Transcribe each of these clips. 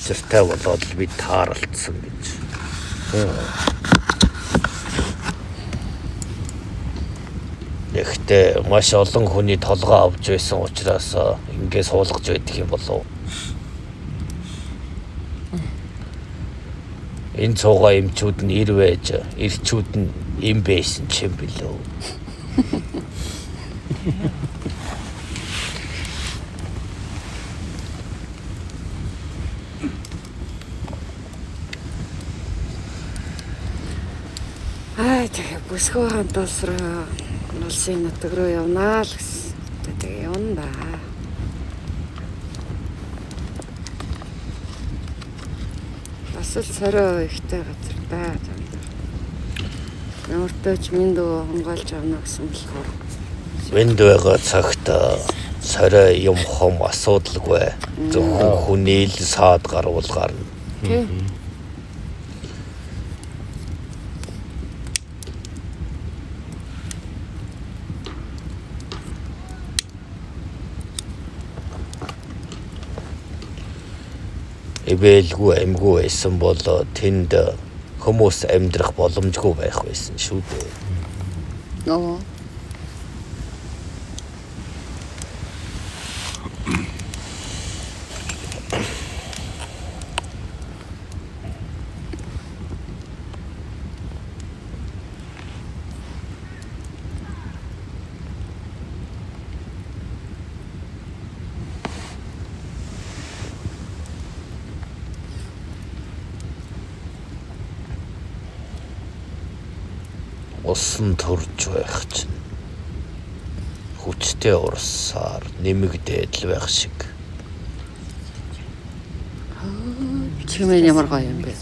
Учиртай болоод би тааралцсан гэж. Гэхдээ маш олон хүний толгоо авч байсан учраас ингээд суулгаж байдаг юм болов. Энэ цугаа эмчүүд нь ир байж, ирчүүд нь им байсан ч юм билүү. Тэгээ бүсгүй хантаас руу улсын нутаг руу явнаа л гэсэн. Тэгээ явна да. Бас л царай ихтэй газар да. Өөртөө ч минь дөө хамгаалж авна гэсэн болохоор. Энд байгаа цагт царай юм хом асуудалгүй. Зөвхөн хүний л саад гарвал гарна. Эвэлгүй амьгүй байсан бол тэнд хүмүүс амьдрах боломжгүй байх байсан шүү дээ. Нөө. Усан төрж байх чинь хүчтэй урсаар нэмэгдээд л байх шиг. Чимээ ямар гоё юм бэ?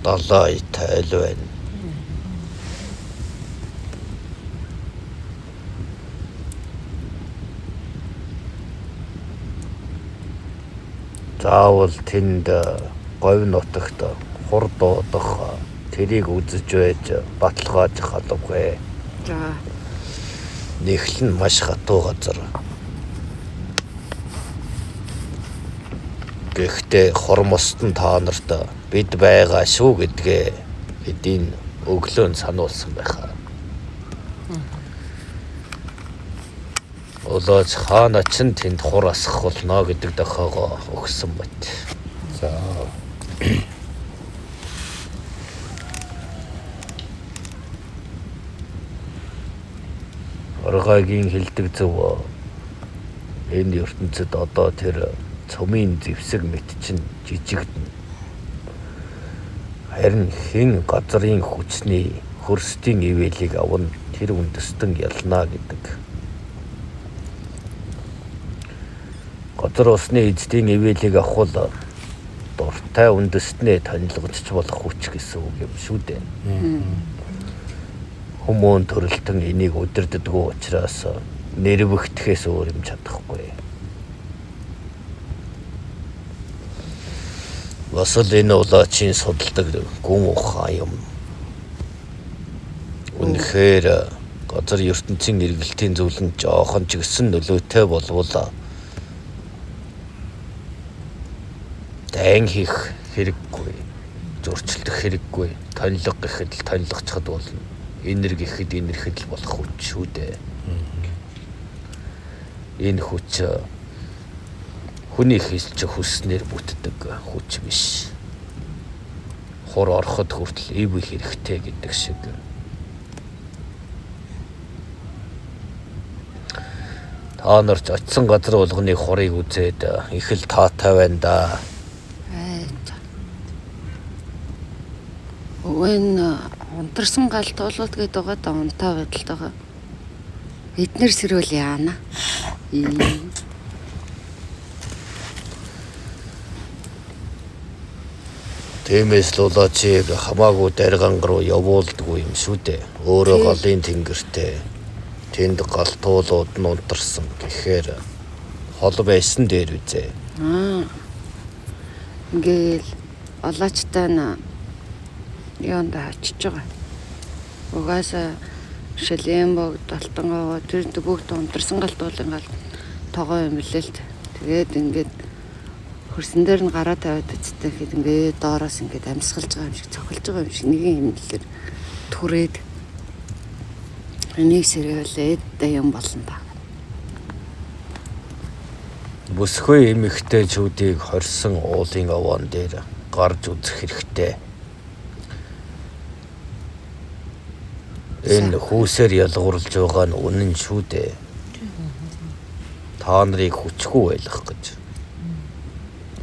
Далай тайл байна. Заавал тэнд говь нутагт хур дуудах тэрийг үзэж байж баталгааж халавгүй. За. Нэхлэн маш хатуу газар. Гэхдээ хормостон та нарт бид байгаа шүү гэдгээ эдийн өглөө сануулсан байхаа. Олооч хаана ч тэнд хур асах болно гэдэг дохоогоо өгсөн бат. За. Оргойгийн хэлдэг зөв энэ ертөнцид одоо тэр цомын зэвсэг мэт чинь жижигдэн. Харин хэн газрын хүчний хөрстийн ивэлийг авна тэр үндэстэн ялна гэдэг. Газар усны эзэдийн ивэлийг авахул дуртай үндэстнээ танилцуулж болох хүч гэсэн үг юм шүү дээ. Хүмүүн төрөлтөн энийг удирддаггүй учраас нэрвэгдэхээс өөр юм чадахгүй. Бас л энэ улаачийн судалдаг гүн ухаан юм. Үнэхээр газар ертөнцийн эргэлтийн зөвлөн жоохон ч гэсэн нөлөөтэй болвол дайн хийх хэрэггүй, зурчилдах хэрэггүй, тонилго гэхэд л тонилгочход болно. Энер гэхэд энерхэд л болох хүч шүү дээ. Энэ хүч хүний хэлж хүснээр бүтдэг хүч биш. Хур ороход хүртэл ив хэрэгтэй гэдэг шиг. Та нар ч очисон газар болгоны хурыг үзээд их л таатай байна да. Энэ унтарсан гал тоолууд гээд байгаа да унтаа байдалтайгаа. Эднэр сэрүүл яана. Тиймээс л улаачийг хамаагүй дарган руу явуулдаггүй юм шүү дээ. Өөрөө голын тэнгэртэй тэнд галтуулууд нь унтарсан гэхээр хол байсан дээр үзээ. Ингээл олоочтой нь юунд очиж байгаа. Угаасаа шилэн богд алтангоо тэр бүгд унтарсан галт уулын гал тогоо юм билээ л. Тэгээд ингээд хөрсөн дээр нь гараа тавиад үсттэй гэхэд ингээд доороос ингээд амьсгалж байгаа юм шиг цохилж байгаа юм шиг нэгэн юм лэр түрээд энийг сэргэлээд юм болно та. Бүсгүй эмэгтэйчүүдийг хорсон уулын овоон дээр гарч үзэх хэрэгтэй. Энэ хүүсээр ялгуурлаж байгаа нь үнэн шүү дээ. Та нарыг хүчгүй байлгах гэж.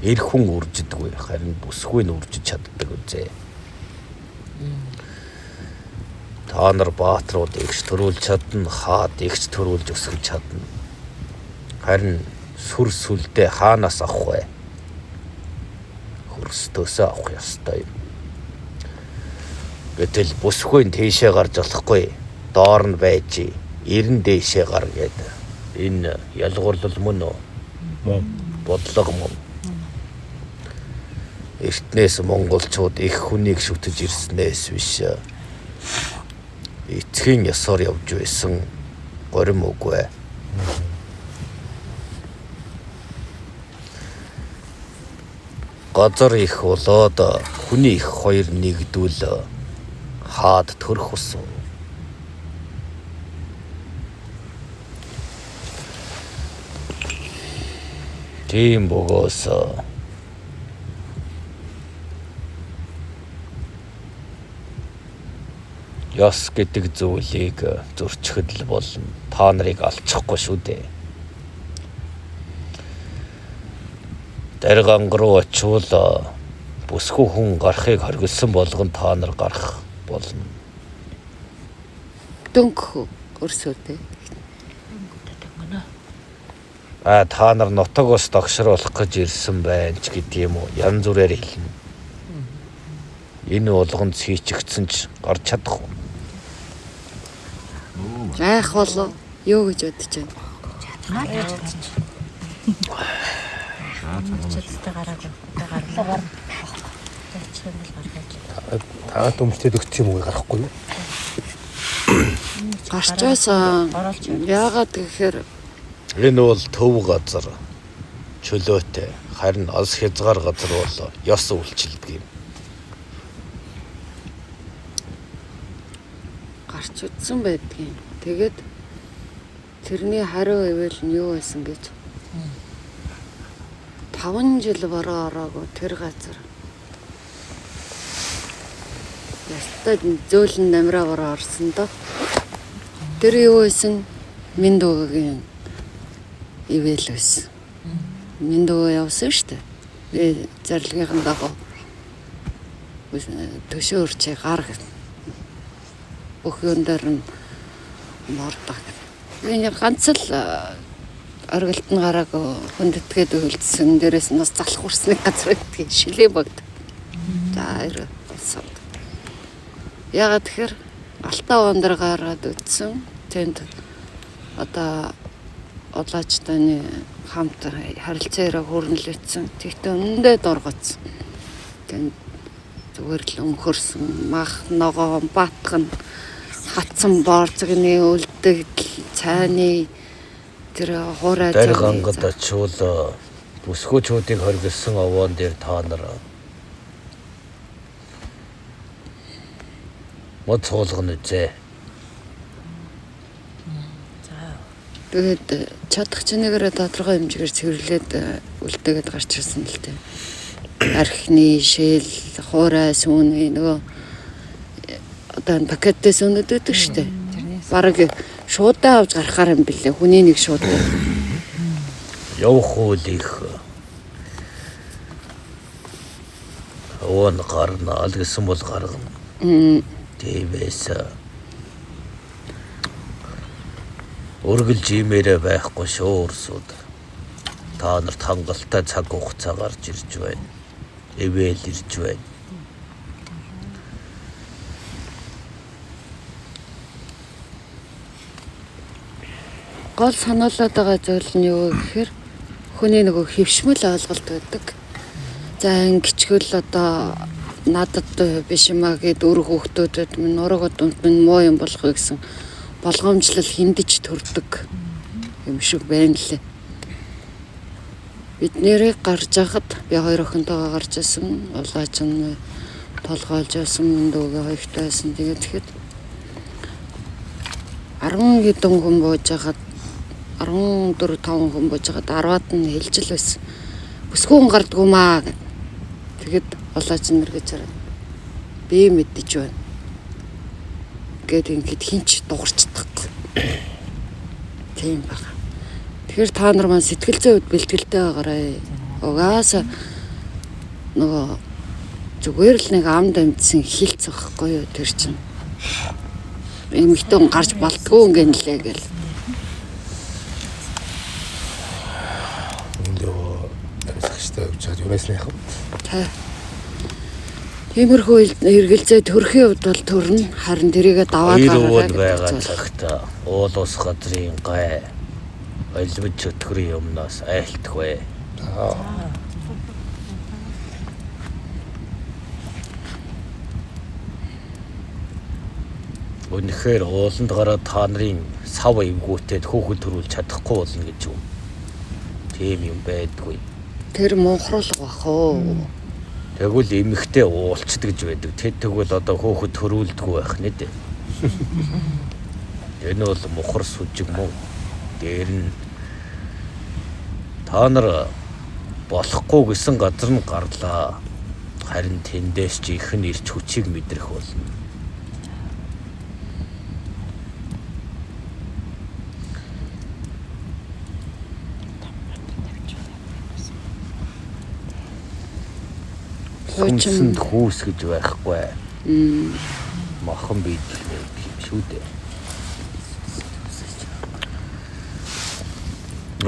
Эр хүн үржидгүй харин бүсгүй нь үржиж чаддаг үзээ. Та нар баатрууд игч төрүүлж чадна, хаад игч төрүүлж өсгөж чадна. Харин сүр сүлдээ хаанаас авах вэ? Хөрстөөсөө авах ёстой юм. Гэтэл бүсгүй нь тийшээ гарч болохгүй. Доор нь байж, эрен дээшээ гар гэдэг. Энэ ялгуурлал мөн үү? Бодлого мөн. Эртнээс монголчууд их хүнийг шүтэж ирснээс биш. Эцгийн ёсоор явж байсан горим үгүй. Газар их болоод хүний их хоёр нэгдвэл хаад төрөх усуу. Тийм бөгөөс ёс гэдэг зүйлийг зөрчихөд л болно. Та нарыг алчихгүй шүү дээ. Дарганг руу очивол бүсгүй хүн гарахыг хоригдсан болгон та нар гарах болно. Дөнгөх өрсөлдөө. Та нар нутагаас догшруулах гэж ирсэн байна ч гэдэг юм уу? Янз бүрээр хэлнэ. Энэ болгонд хийчихсэн ч гарч чадахгүй. Айх болов юу гэж бодож байна? Та дөмсөд өгч юм уу гарахгүй юу? Гарч байсан. Яагаад гэхээр Энэ бол төв газар. Чөлөөтэй. Харин алс хязгаар газар бол ёс үйлчилдэг юм. гарч утсан байдгийн. Тэгээд тэрний хариу ивэл нь юу байсан гэж 5 жил бороо ороогүй тэр газар. Ястад зөөлөн намраа бороо орсон доо. Тэр юу байсан? Миндуугийн ивэл байсан. Миндуу явсан шүү дээ. Зарлагын дагуу төшөө өрчээ гаргав. Бүх юм дээр нь мордог. Энэ ганц л оргилт нь гараагүй хүндэтгээд үлдсэн. Дээрээс нь бас залах хүрсний газар гэдгийг шилээ богд. За ирээ болсон. Ягаад тэгэхээр алтаа ондөр гараад үтсэн. Тэнд одоо улаачтаны хамт харилцаараа хөрнөлөцсөн. Тэгтээ өндөө дургацсан. Тэнд зүгээр л өмхөрсөн. Мах ногоо батган хатсан борцгны үлдэг цааны тэр хуурай Даргангад очивол бүсгүйчүүдийг хоригдсан овоон дээр та нар мод цуулгана үзээ. Тэгээд чадах чинээгээр тодорхой хэмжээгээр цэвэрлээд үлдээгээд гарч ирсэн л дээ. Архины шил, хуурай сүүний нөгөө одоо пакетээс өнөдөг штэ. Бараг шуудаа авч гарахаар юм билээ. Хүний нэг шуудаа. Явах үйл их. Овоон гарна ал гэсэн бол гаргана. Тэвээс өргөлж имээрээ байхгүй шүү өрсүүд. Та нарт хангалттай цаг хугацаа гарч ирж байна. Эвэл ирж байна. Гол сануулаад байгаа зүйл нь юу гэхээр хүний нөгөө хөвшмөл ойлголт байдаг. За ингэчгэл одоо надад биш юмаа гэд өр хүүхдүүдэд минь ураг одонд минь муу юм болох вэ гэсэн болгоомжлол хиндэж төрдөг юм шиг байна лээ. Бид нэрээ гарч яхад би хоёр охинтойгоо гарч исэн. Улаач нь толгойлж байсан өндөөгээ хоёртайсан. Тэгээд тэгэхэд 10 хэдэн хүн бууж хахад 14 5 хүн бууж хахад 10-аад нь хэлж л байсан. Бүсгүйн гардгүй маа гэд. Тэгэхэд улаач нь мэргэж хараад би мэддэж байна. Гэт ингээд хинч дуурчдаггүй. Тийм байна. Тэгэхээр та нар маань сэтгэл зүйн хувьд бэлтгэлтэй байгаарай. Угаасаа нөгөө зүгээр л нэг амд амьдсан хилц байхгүй юу тэр чинь. Эмэгтэн гарч болтгүй ингэн лээ гэл. Өндөө амьсгалтай явж байгаа юунаас нь яах вэ? Тиймэрхүү эргэлзээ төрхийн хувьд бол төрн харин тэрийгэ даваад Ирүүл байгаа цагт уул ус газрын гай ойлбож өтгөрийн өмнөөс айлтгүй. Үнэхээр ууланд гараад та нарын сав эвгүүтээд хөөхөд төрүүлж чадахгүй болно гэж юм. Тийм юм байдгүй. Тэр мунхруулга бах уу. Тэгвэл эмэгтэй уулчд гэж байдаг. Тэд тэгвэл одоо хөөхөд төрүүлдэггүй байх нэ дээ. Энэ бол мухар сүжиг мөн. Дээр нь та нар болохгүй гэсэн газар нь гарлаа. Харин тэндээс ч их нь ирч хүчийг мэдрэх болно. Хүнсэнд хүүс гэж байхгүй. Махан бидлээ юм шүү дээ.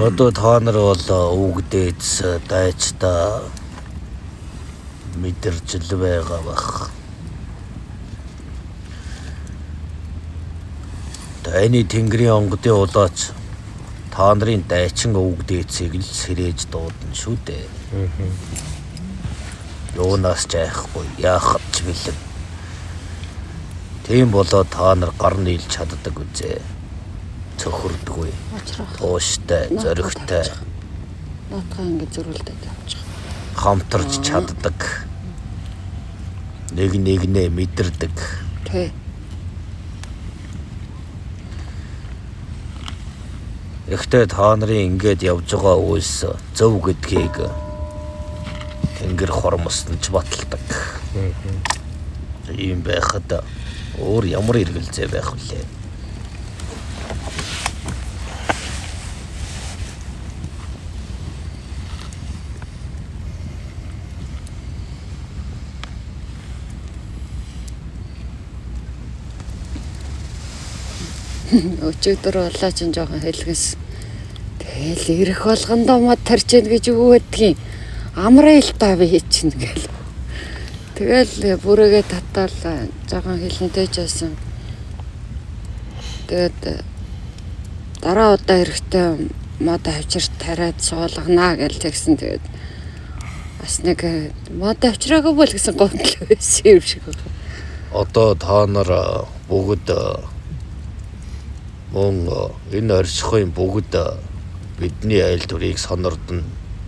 Одоо та нар бол үгдээц дайчта мэдэрч л байгаа бах. Дайны тэнгэрийн онгодын улаач та нарын дайчин үгдээцийг л сэрээж дуудана шүү дээ. Юунаас ч айхгүй яах ч бэлэн. Тийм болоод та нар гар нийлж чаддаг үзээ. Цөхөрдөггүй. Тууштай, зоригтой. Наатаа ингэ зөрүүлдээд явчих. Хамтарч чаддаг. Нэг нэгнээ мэдэрдэг. Тэ. Ихтэй та нарын ингэж явж байгаа үйлс зөв гэдгийг тэнгэр хормосд ч баталдаг. Ийм байхад өөр ямар эргэлзээ байх вүлээ. Өчигдөр улаа чинь жоохон хэлгэс. Тэгэл ирэх болгондоо мод тарж яд гэж юу гэдгийг амраа л та би чинь гэл. Тэгэл бүрээгээ татаал жоохон хэлнэтэй жаасан. Тэгээд дараа удаа эрэхтэй мод авчирч тариад суулгана гэл тэгсэн. Тэгээд бас нэг мод авчраагүй бол гэсэн гомдол байсан юм шиг байна. Одоо та нар бүгд мөн энэ оршихуйн бүгд бидний айл төрийг сонордно.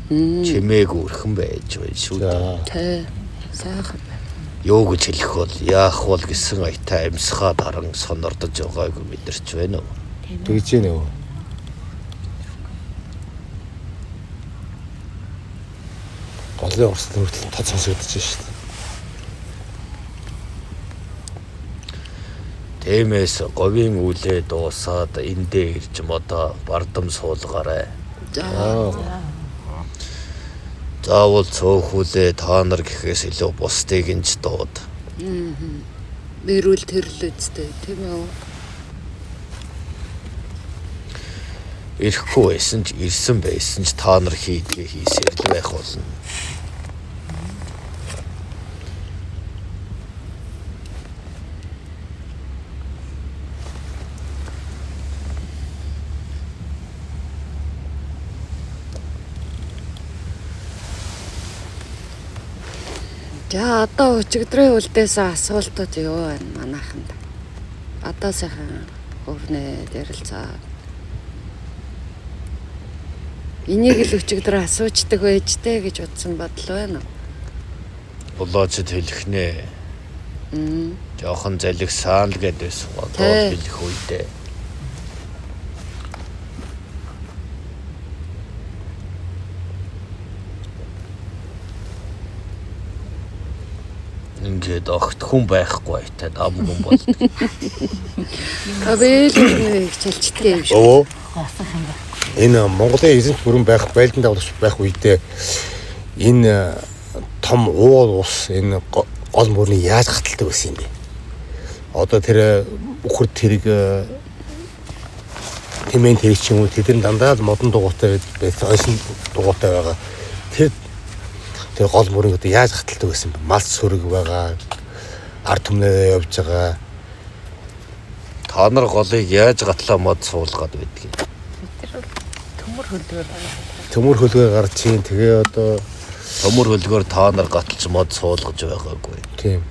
Чимээгүй өрхөн байж байна шүү дээ. Тэ. Сайхан байна. Юу гэж хэлэх бол яах бол гэсэн аятай амьсгаа даран сонордож байгаагүй мэдэрч байна уу? Тэгж гинэ үү? Голын урсгал хүртэл тод сонсогдож шүү дээ. Тиймээс говийн үлээ дуусаад эндээ ирж модоо бардам суулгаарай. Заавал цөөхүүлээ та нар гэхээс илүү бусдыг инж дууд. Мэрүүл тэрлээдтэй тийм үү? Ирэхгүй байсан ч ирсэн байсан ч та нар хийдгээ хийсээр л байх болно. За одоо өчигдрийн үлдээсэн асуултууд юу байна манайханд? Одоо сайхан өрнөд ярилцаа. Энийг л өчигдөр асуучдаг байж тээ гэж утсан бодол байна. Болоочд хэлэх нэ. Жохон залгисаал гэдээс одоо хэлэх үедээ. Ингээд огт хүн байхгүй та ам хүн бол. Авээл нэг чалчтай юм шиг. Өө. Энэ Монголын эзэнт гүрэн байх байлдан давлах байх үедээ энэ том уул ус энэ гол мөрний яаж гаталдаг байсан юм бэ? Одоо тэр бүхэрд тэрэг тэмээн тэрэг ч юм уу тэдэр дандаа л модон дугуйтай байсан ойсон дугуйтай байгаа. Тэр гол мөрийг одоо яаж гаталдаг байсан бэ? Мал сөрөг байгаа. Ард түмнээ явж байгаа. Та нар голыг яаж гатлаа мод суулгаад байдгийг. Төмөр хөлгөөр гарч чинь тэгээ одоо Төмөр хөлгөөр та нар гаталж мод суулгаж байгаагүй. тийм.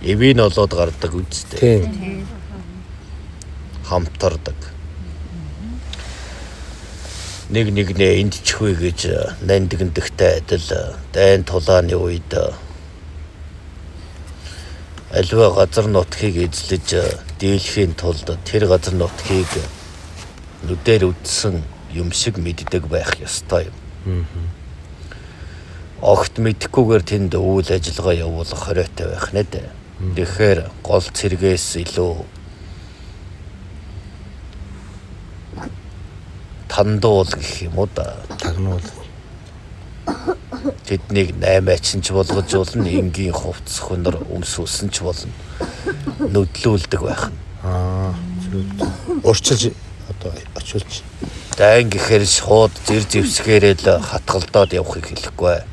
Эвийн олоод гардаг үстэй. Тийм. Хамтардаг. Нэг нэгнээ энд чихвэ гэж нандигдахтай адил дайн тулааны үед аливаа газар нутгийг эзлэж дийлэхийн тулд тэр газар нутгийг нүдээр үтсэн юм шиг мэддэг байх ёстой юм. Огт мэдхгүйгээр тэнд үйл ажиллагаа явуулах хориотой байх нэ дээ. Тэгэхээр гол цэргээс илүү тандуул гэх юм уу да. Тагнуул. Тэднийг 8-аачин ч болгож болно, энгийн хувцс хөнөр өмсүүлсэн ч болно. Нүдлүүлдэг байх нь. Урчилж одоо очилж. Дайн гэхээр шууд зэр зэвсгээрээ л хатгалдаад явахыг хэлэхгүй.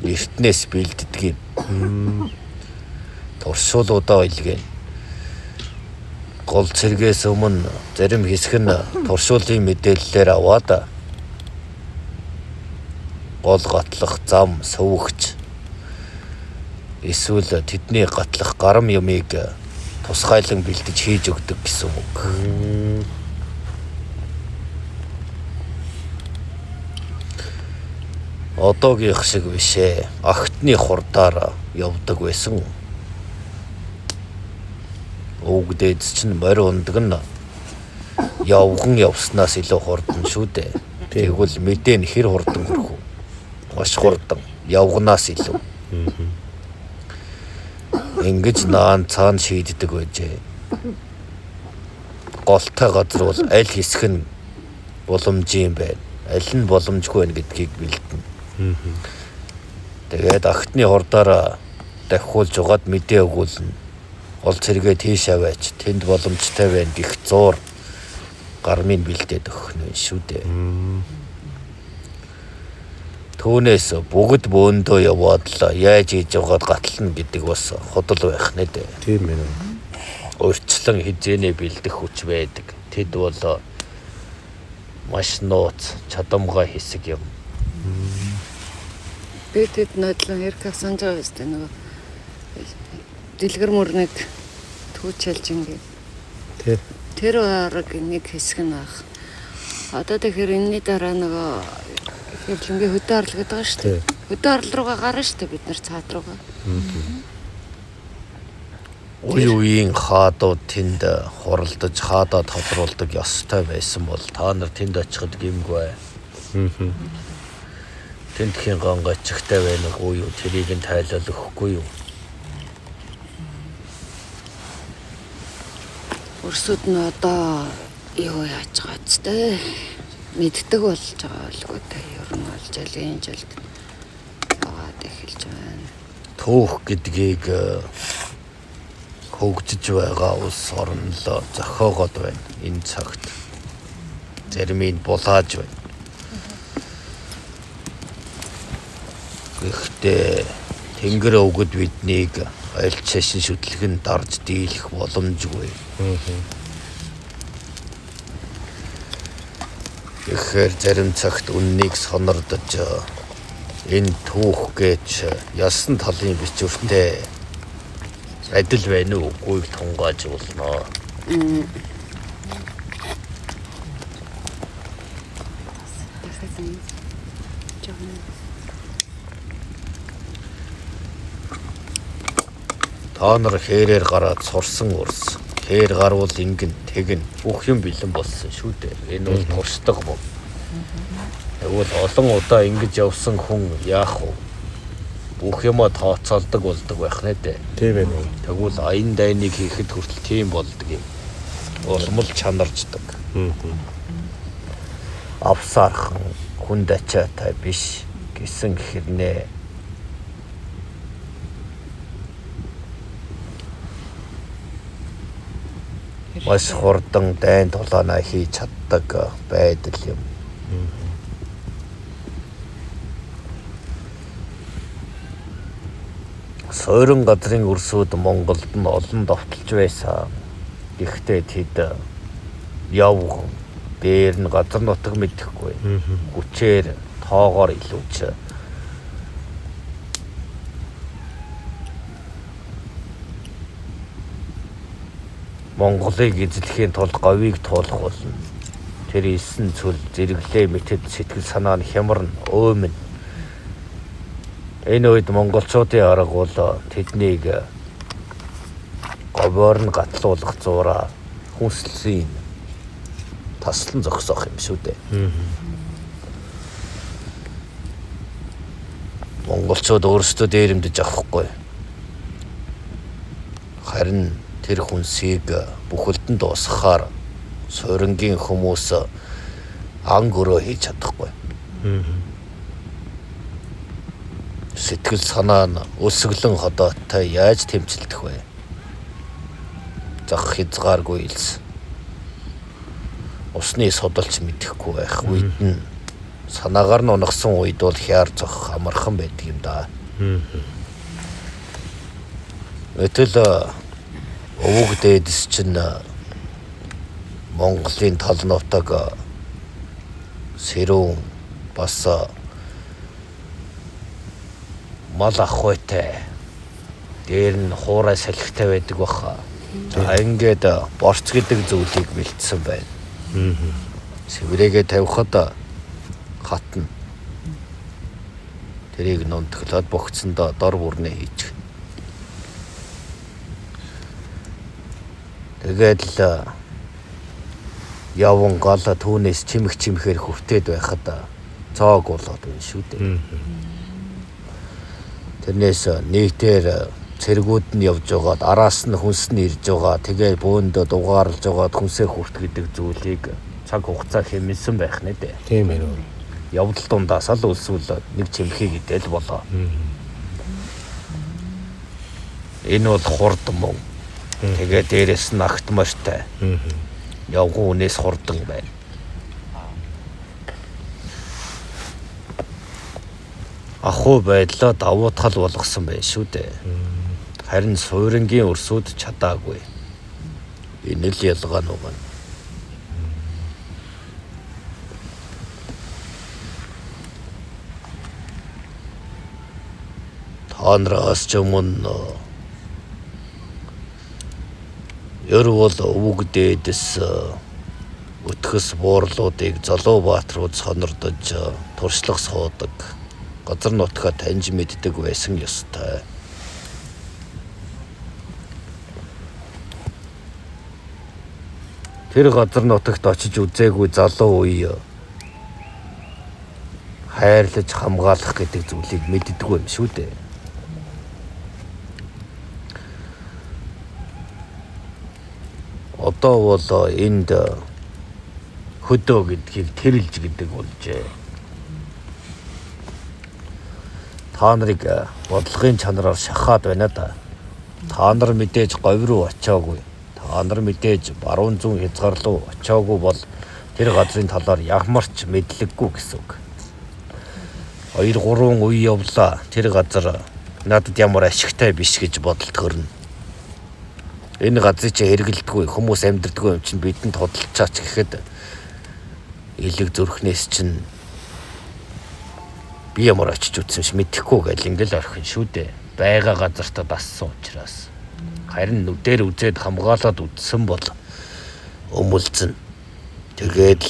Эртнээс бэлддэг юм. Туршуулуудаа илгээн. Гол цэргээс өмнө зарим хэсэг нь туршуулын мэдээллээр аваад гол гатлах зам сувгч эсвэл тэдний гатлах гарам юмыг тусгайлан бэлдэж хийж өгдөг гэсэн үг. Одоогийнх шиг бишээ. Агтны хурдаар явдаг байсан. Өвгдээд чинь морь ундаг нь явган явснаас илүү хурдан шүү дээ. Тэгвэл мэдээ нь хэр хурдан хүрэх вэ? Маш хурдан. Явганаас илүү. Ингэж наан цаан шийддэг байжээ. Голтой газар бол аль хэсэг нь боломжийн байна. Аль нь боломжгүй байна гэдгийг бэлдэнэ. Тэгээд агтны хурдаар дахиулж угаад мэдээ өгүүлнэ. Гол цэргээ тийш аваач. Тэнд боломжтой байна гэх зуур гармыг бэлдээд өгөх нь шүү дээ. Түүнээс бүгд бөөндөө яваад л яаж хийж яваад гатлна гэдэг бас худал байх нэ дээ. Тийм ээ. Өөрчлөн хизээнэ бэлдэх хүч байдаг. Тэд бол маш нууц, чадамгай хэсэг юм. Бид нодлон хэрэг санаж байгаа юм байна. Нөгөө дэлгэр мөрнийг түүчэлж ингээд. Тэ. Тэр арга нэг хэсэг нь ах. Одоо тэгэхээр энэний дараа нөгөө хэмжингээ хөдөө орлог гэдэг байгаа шүү дээ. Хөдөө орлол руугаа гарна шүү дээ бид нар цаад руугаа. Үе үеийн хаадууд тэнд хуралдаж хаадаа тодруулдаг ёстой байсан бол та нар тэнд очиход гимгүй. Тентхийн гонгойчтой байна уу юу? Тэрийг нь тайлал өгөхгүй юу? Өрсөд нь одоо юу яаж байгаа ч дээ. Мэддэг болж байгаа болгүй та ер нь бол жилийн жилд аваад эхэлж байна. Түүх гэдгийг хөгжиж байгаа улс орн л зохиогоод байна. Энэ цагт зарим нь булааж байна. Гэхдээ тэнгэр өвгөд биднийг аль чашин шүтлэгэн дарж дийлэх боломжгүй. Тэгэхээр зарим цагт үннийг сонирдож энэ түүх гэж ясан талын бичвэртэй адил байна уу үгүйг тунгааж болно. Та нар хээрээр гараад сурсан урс. Хээр гарвал ингэн тэгэн бүх юм бэлэн болсон шүү дээ. Энэ бол туршдаг мөн. Тэгвэл олон удаа ингэж явсан хүн яах вэ? Бүх юма тооцоолдог болдог байх нэ дээ. Тийм ээ. Тэгвэл аян дайныг хийхэд хүртэл тийм болдог юм. Улмал чанарждаг. Авсаархан хүнд ачаатай биш гэсэн хэрнээ. Маш хурдан дайн тулаанаа хийж чаддаг байдал юм. Сойрон газрын өрсөд Монголд нь олон довтолж байсан. Гэхдээ тэд явган дээр нь газар нутаг мэдэхгүй. Хүчээр тоогоор илүүч. Монголыг эзлэхийн тулд говийг туулах болно. Тэр исэн цөл зэрэглээ мэтэд сэтгэл санаа нь хямарна, өймөн. Энэ үед монголчуудын арга бол тэднийг говоор нь гатлуулах зураа хүнслэлийн таслан зогсоох юм шүү дээ. Монголчууд өөрсдөө дээрэмдэж авахгүй. Харин тэр хүнсийг бүхэлдэн дуусгахаар сойронгийн хүмүүс ан гөрөө хийж чадахгүй. Сэтгэл санаа нь өсөглөн ходоотой яаж тэмцэлдэх вэ? Зах хязгааргүй илс. Усны содолч мэдэхгүй байх үед нь санаагаар нь унагсан үед бол хяар зох амархан байдаг юм да. Өтөл өвөг дээдэс чинь Монголын тал нутаг сэрүүн бас мал ахуйтай дээр нь хуурай салхитай байдаг баха. За ингээд борц гэдэг зүйлийг бэлдсэн байна. Сэврээгээ тавихад хатна. Тэрийг нунтглаад богцсондоо дор бүрнээ хийчих. Тэгээд л яван гал түүнээс чимэхээр хүртээд байхад цоог болоод байна шүү дээ. Тэрнээс нийтээр цэргүүд нь явж байгаад араас нь хүнс нь ирж байгаа. Тэгээ бөөндө дугаарлаж байгаад хүнсээ хүрт гэдэг зүйлийг цаг хугацаа хэмнэсэн байх нэ дээ. Тийм ээ. Явдал дундаас л үлсвэл нэг чимхий гэдэл болоо. Энэ бол хурд мөн. Тэгээ дээрээс нь агтмаштай. Явган үнээс хурдан байна. Ахуй байдлаа давуутгал болгосон байх шүү дээ. Харин суйрынгийн өрсөд чадаагүй. Энэ л ялгаа нүгэн. Та нараас ч өмнө Ервол өвөг дээдэс өтгөс буурлуудыг Залуубаатарууд сонирдож туршлах суудаг. Газар нутгаа таньж мэддэг байсан ёстой. Тэр газар нутагт очиж үзээгүй залуу үе хайрлаж хамгаалах гэдэг зүйлийг мэддэггүй юм шүү дээ. Одоо бол энд хөдөө гэдгийг тэрэлж гэдэг болжээ. Та нарыг бодлогын чанараар шахаад байна да. Та нар мэдээж говь руу очиагүй. Та нар мэдээж баруун зүүн хязгаар руу очиагүй бол тэр газрын талаар ямарч мэдлэггүй гэсэн үг. 2-3 үе явлаа. Тэр газар надад ямар ашигтай биш гэж бодолд төрнө. Энэ газрыг чи хэрэгэлдэггүй хүмүүс амьдэрдэггүй юм чинь бидэнд тодолцооч гэхэд элэг зүрхнээс чинь би ямар очиж үзсэн ш мэдэхгүй гэл ингээл орхин шүү дээ. Байга газартаа дассан учраас. Харин нүдээр үзээд хамгаалаад үдсэн бол өмөлцөн. Тэгээд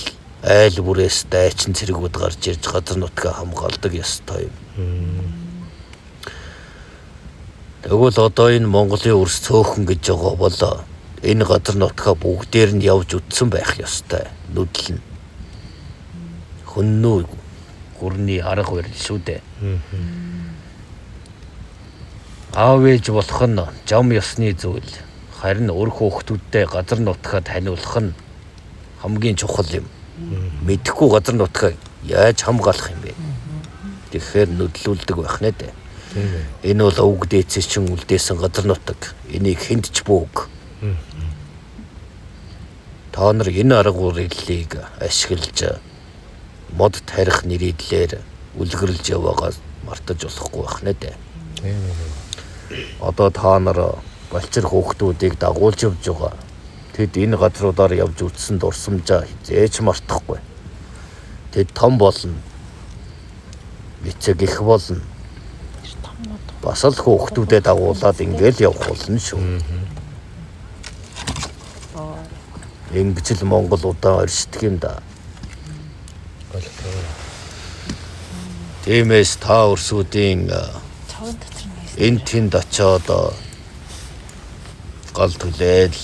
айл бүрээс дайчин цэргүүд гарч ирж газар нутгаа хамгаалдаг ёстой юм. Тэгвэл одоо энэ Монголын өрс цөөхөн гэж байгаа бол энэ газар нутгаа бүгдээр нь явж үтсэн байх ёстой. Нүдэл нь хүннүү гүрний арга барил шүү дээ. Аав ээж болох нь жам ёсны зүйл. Харин өр хүүхдүүдтэй газар нутгаа таниулах нь хамгийн чухал юм. Мэдэхгүй газар нутгаа яаж хамгаалах юм бэ? Тэгэхээр нүдлүүлдэг байх нэ дээ. Энэ бол өвөг дээдсээс чинь үлдээсэн газар нутаг. Энийг хэнд ч бөөг. Та нар энэ арга барилыг ашиглаж мод тарих нэрийдлэр үлгэрлж яваагаа мартаж болохгүй байх нэ дээ. Одоо та нар балчир хүүхдүүдийг дагуулж явж байгаа. Тэд энэ газруудаар явж үтсэн дурсамжаа хизээч мартахгүй. Тэд том болно. Эцэг их болно. Бас л хүүхдүүдэд дагуулад ингээл явах болно шүү. Ингэж л Монгол удаан оршдог юм да. Тиймээс та өрсүүдийн энэ тэнд очоод гал түлээл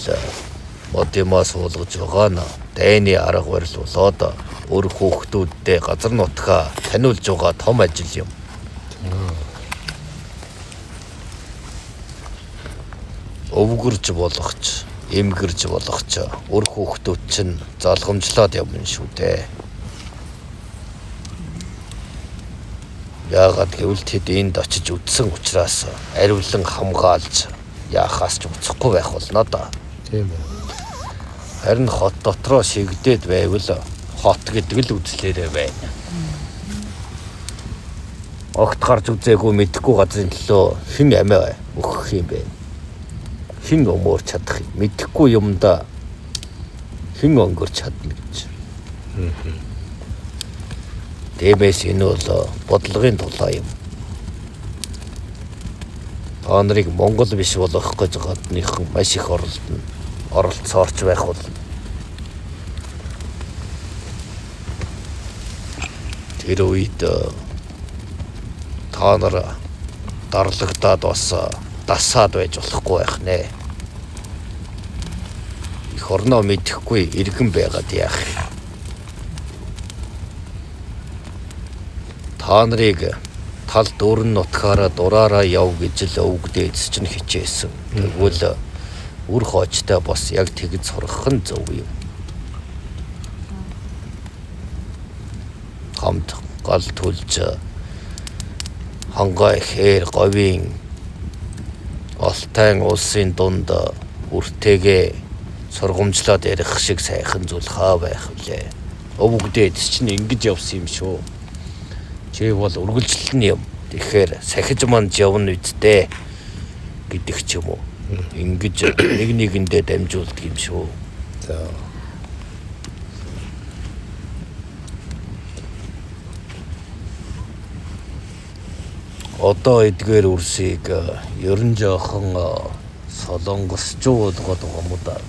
модимаас суулгаж байгаа нь дайны арга барил болоод өр хүүхдүүдтэй газар нутгаа таниулж байгаа том ажил юм. Өвгөрж болгоч, эмгэрж болгоч өр хүүхдүүд чинь залгамжлаад явна шүү дээ. Яагаад гэвэл тэд энд очиж үтсэн учраас ариулан хамгаалж яахаас ч уцахгүй байх болно да. Тийм ээ. Харин хот дотроо шигдээд байвал хот гэдэг л үзлээрээ байна. Огт гарч үзээгүй мэдэхгүй газрын төлөө хэн амиа өгөх юм бэ? Хэн өмөрч чадах юм? Мэдэхгүй юмдаа хэн өнгөрч чадна гэж. Дэмэс энэ бол бодлогын тулаа юм. Та нарыг Монгол биш болгох гэж гадныхан маш их оролцоорч байх бол тэр үед та нар дарлагдаад бас дасаад байж болохгүй байх нэ. Их орноо мэдэхгүй иргэн байгаад яах юм. Та нарыг тал дүүрэн нутгаараа дураараа яв гэж л өвөг дээдс чинь хичээсэн. Тэгвэл үр хоочтой бас яг тэгж сурах нь зөв юм. Хамт гал түлж хангай хээр говийн олтайн улсын дунд үртэйгээ сургамжлаад ярих шиг сайхан зүйл хаа байх вүлээ. Өвөг дээдс чинь ингэж явсан юм шүү. Чи бол үргэлжлэн юм. Тэгэхээр сахиж манд явна үсттэй гэдэг ч юм уу. Ингэж нэг нэгэндээ дамжуулдаг юм шүү. За. Одоо эдгээр үрсийг ерөн жоохон солонгосчууд байгаа юм да.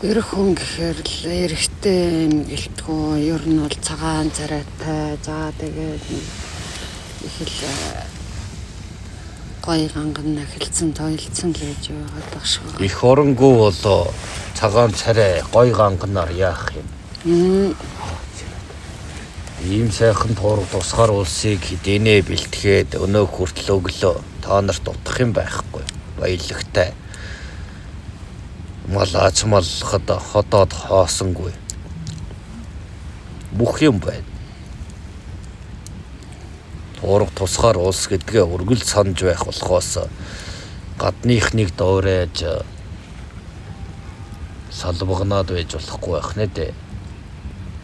Ирэх хүн гэхээр л эрэхтэй юм гэлтгүү. Ер нь бол цагаан царайтай. За тэгээд их л гоё ганган нахилцсан тойлцсон л гэж байгаа шүү. Их оронгуу бол цагаан царай гоё ганганаар яах юм. Ийм сайхан туурах тусгаар улсыг хэдийнэ бэлтгээд өнөө хүртэл өглөө та нарт утгах юм байхгүй. Баялагтай. Малаач малхад хотоод хоосонгүй. Бүх юм байна. Туурах тусгаар улс гэдгээ үргэлж санаж байх болохоос гадныхныг доорэж салбагнаад байж болохгүй байх нэ дээ.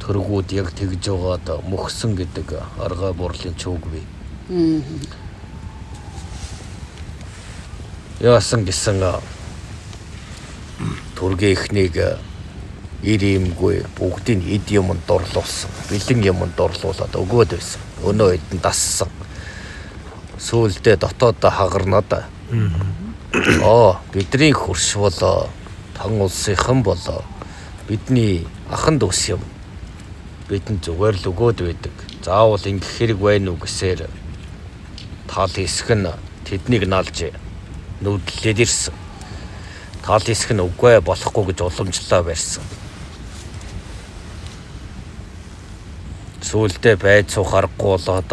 Төргүүд яг тэгж байгаад мөхсөн гэдэг арга бурлын чөг бий. Яасан гэсэн Түргээ ихнийг ир юмгүй бүгдийг эд юмд дорлуулсан. Бэлэн юмд дорлуулад өгөөд байсан. Өнөө эдэн дассан. Сүүлдээ дотоодоо хагарна да. Бидний хөрш болоо тан улсынхан болоо бидний ахан дүүс юм. Бидэнд зүгээр л өгөөд байдаг. Заавал ингэх хэрэг байна уу гэсээр таал хэсэг нь тэднийг наалж нүүдлээд ирсэн. Таал хэсэг нь үгүй болохгүй гэж уламжлаа барьсан. Сүүлдээ байд суух аргагүй болоод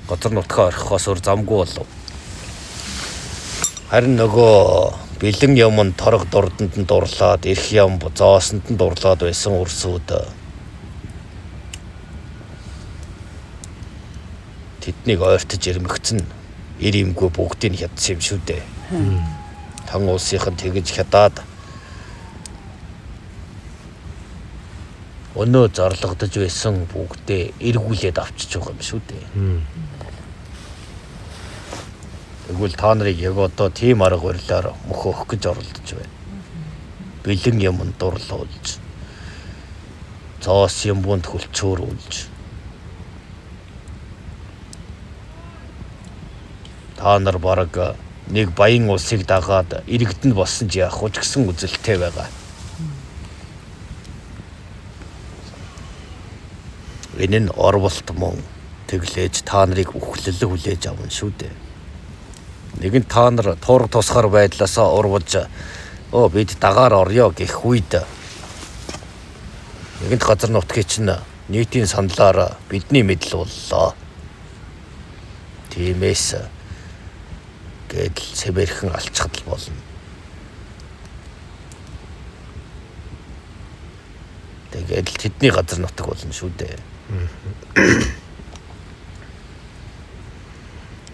газар нутгаа орхихоос өөр замгүй болов. Харин нөгөө бэлэн юмн торог дурданд нь дурлаад эрх юм зоосонд нь дурлаад байсан үрсүүд тэднийг ойртож ирмэгцэн ир имгүй бүгдийг хядсан юм шүү дээ. Тан улсынхан тэгж хядаад өнөө зарлагдаж байсан бүгдээ эргүүлээд авчиж байгаа юм шүү дээ. Тэгвэл та нарыг яг одоо тийм арга барилаар мөхөөх гэж оролдож байна. Бэлэн юмд дурлуулж, цоос юмд хөлчөөрүүлж. Та нар бараг нэг баян улсыг дагаад иргэдэнд болсон ч яах вэ гэсэн үзэлтэй байгаа. Энэ нь орволт мөн тэглээж та нарыг үхлэл хүлээж авна шүү дээ. Нэгэн та нар тур тусгаар байдлаасаа урвж бид дагаар орё гэх үед нэгэнт газар нутгийн чинь нийтийн саналаар бидний мэдл боллоо. Тиймээс гэдэл цэвэрхэн алчхад болно. Тэгээд л тэдний газар нутаг болно шүү дээ.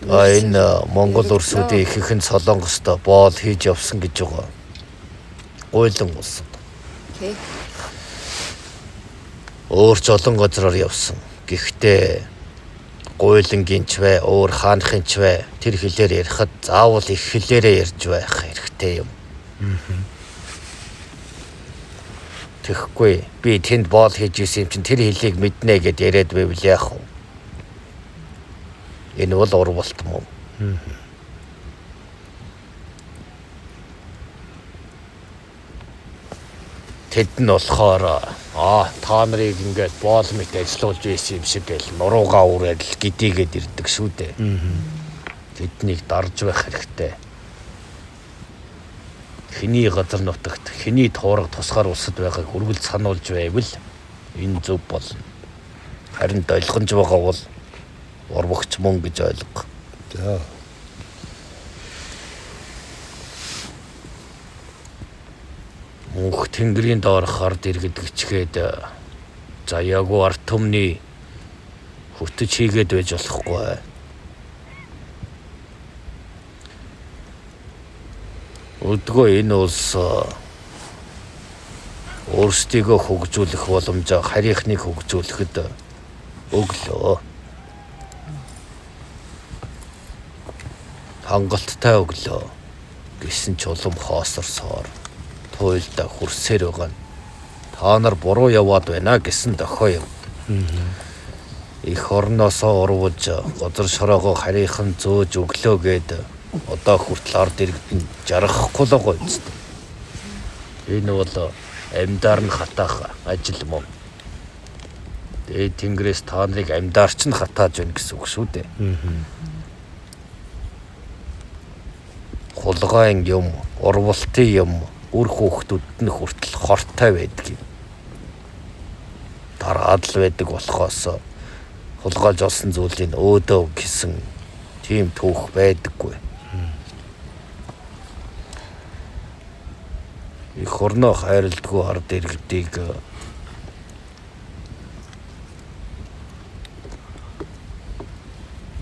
Энэ Монгол өрсүүдийн ихэнх нь Солонгост боол хийж явсан гэж байгаа. Гуйлан улсад. Өөр ч олон газраар явсан. Гэхдээ гуйлангийнч вэ, өөр хаанхынч вэ тэр хэлээр ярихад заавал их хэлээрээ ярьж байх хэрэгтэй юм. Тэгэхгүй би тэнд боол хийж исэн юм чинь тэр хэлийг мэднэ гэд яриад байвал яах вэ? Энэ бол урвалт мөн. Тэд нь болохоор та нарыг ингээд боол мэт ажиллуулж байсан юм шиг гэл нуруугаа үрээд л гидийгээд ирдэг шүү дээ. Тэднийг дарж байх хэрэгтэй. Хиний газар нутагт хиний туурга тусгаар улсад байгааг үргэлж сануулж байвал энэ зөв болно. Харин долгонж байгаа бол урвагч мөн гэж ойлго. За. Мөнх тэнгэрийн доорх ард иргэд гिचгээд заяагүй арт түмний хөтөж хийгээд байж болохгүй. Өдгөө энэ улс өөрсдийгөө хөгжүүлэх боломжоо харийнхныг хөгжүүлэхэд өглөө. Хангалттай өглөө гэсэн ч улам хоосорсоор туйлда хүрсээр байгаа нь та нар буруу яваад байна гэсэн дохой юм. Их орноосоо урвж газар шороогоо харийнхан зөөж өглөө гээд одоо хүртэл ард иргэд нь жаргахгүй л гоё юм. Энэ бол амьдаар нь хатаах ажил мөн. Дээд тэнгэрээс та нарыг амьдаарч нь хатааж байна гэсэн үг шүү дээ. Хулгайн юм, урвалтын юм, үр хүүхдүүд нь хүртэл хортой байдаг юм. Дараад л байдаг болохоос хулгайлж олсон зүйлийг өөдөө гэсэн тийм түүх байдаггүй. Их орноо хайрладгүй ард иргэдийг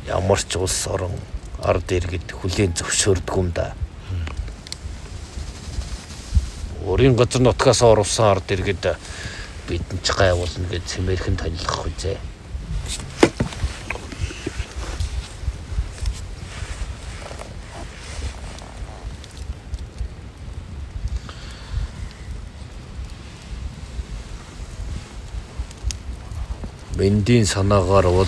ямар ч улс орон ард иргэд хүлээн зөвшөөрдөг юм да. Өөрийн газар нутгаас орвсон ард иргэд бидэнд ч гайвуулна гэж цэмэрхэн танилцах үзье. Мэндийн санаагаар бол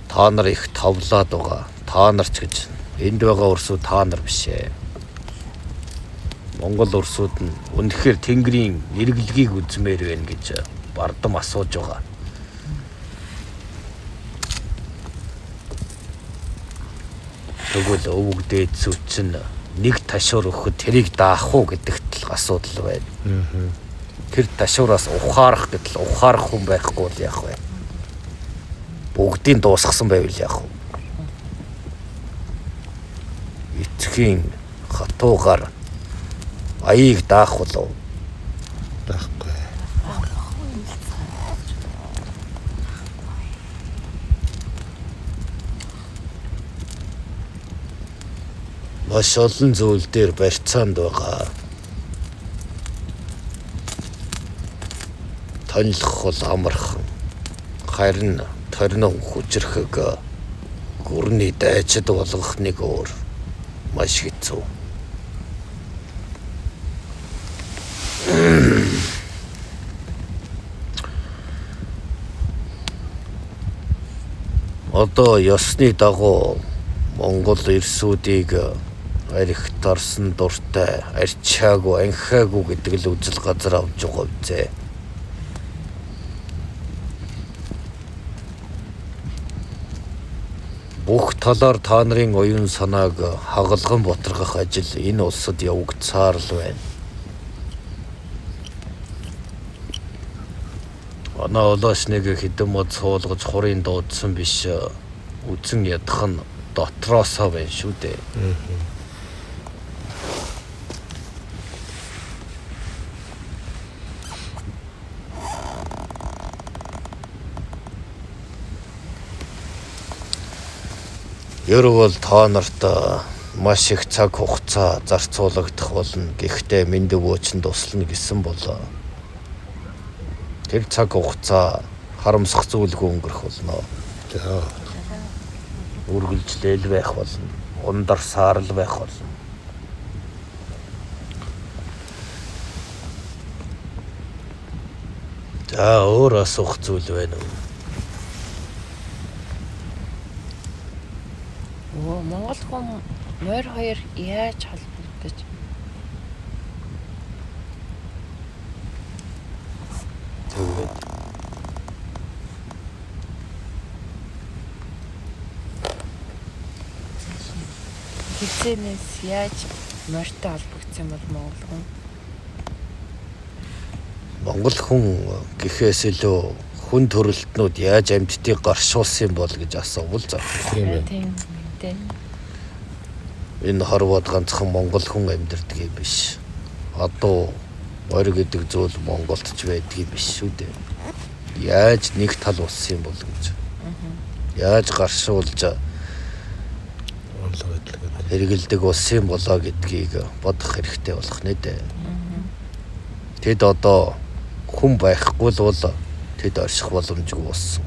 та та нар их тавлаад байгаа. Та нар ч гэж энд байгаа өрсүүд та нар биш ээ. Монгол өрсүүд нь үнэхээр Тэнгэрийн эргэлгийг үзмээр байна гэж бардам асууж байгаа. Тэгвэл өвөг дээд зүт чинь нэг ташуур өгөхөд тэрийг даах уу гэдэгт л асуудал байна. Тэр ташуураас ухаарах гэтэл ухаарах хүн байхгүй бол яах вэ? Бүгдийг дуусгасан байвал яах вэ? Эцгийн хатуугаар аяыг даах болов. Даахгүй. Маш олон зүйл дээр барьцаанд байгаа. Танилах бол амархан. Харин торнон хүчрэхэг гүрний дайчид болгох нэг өөр маш хэцүү. Одоо ёсны дагуу Монгол эрсүүдийг арх тарсан дуртай арчаагүй анхаагүй гэдэг л үзэл газар авч байгаа үзээ. Бүх талаар та нарын оюун санааг хагалган ботаргах ажил энэ улсад явагдсаар л байна. Манай олооч нэг хэдэн мод суулгаж хурын дуудсан биш үзэн ядах нь дотроосоо байна шүү дээ. Ерөөл та нарт маш их цаг хугацаа зарцуулагдах болно. Гэхдээ мэд өвөөч нь туслана гэсэн болоо. Тэр цаг хугацаа харамсах зүйлгүй өнгөрөх болно. За. Үргэлжлэл байх болно. Ундарсаар л байх болно. За өөр асуух зүйл байна уу? Монгол хүн морь хоёр яаж холбогдож Тэгээд хизэнээс яаж морьтой холбогдсон бол монгол хүн Монгол хүн гэхээс илүү хүн төрөлтнүүд яаж амьтдыг гаршуулсан бол гэж асуувал зав. Тийм ээ. тийм дээ. Энэ хорвоод ганцхан монгол хүн амьдардаг юм биш. Одоо морь гэдэг зүйл Монголд ч байдгийг биш шүү дээ. Яаж нэг тал болсон юм бол гэж. Яаж гаршуулж хэрэгэлдэг болсон юм болоо гэдгийг бодох хэрэгтэй болох нэ дээ. Тэд одоо хүн байхгүй л бол тэд орших боломжгүй болсон.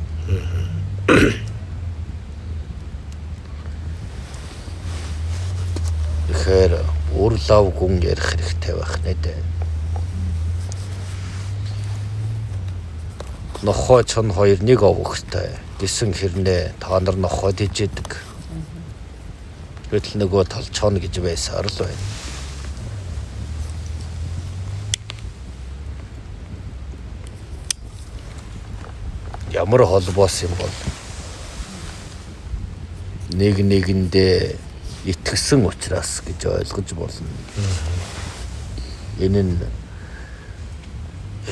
Тэгэхээр урлав гүн ярих хэрэгтэй байх нэ дээ. Нохой чон хоёр нэг овогтой гэсэн хэрнээ та нар нохойд ижидэг. Гэтэл нөгөө тал чон гэж байсаар л байна. Ямар холбоос юм бол нэг нэгэндээ итгэсэн учраас гэж ойлгож болно. Энэ нь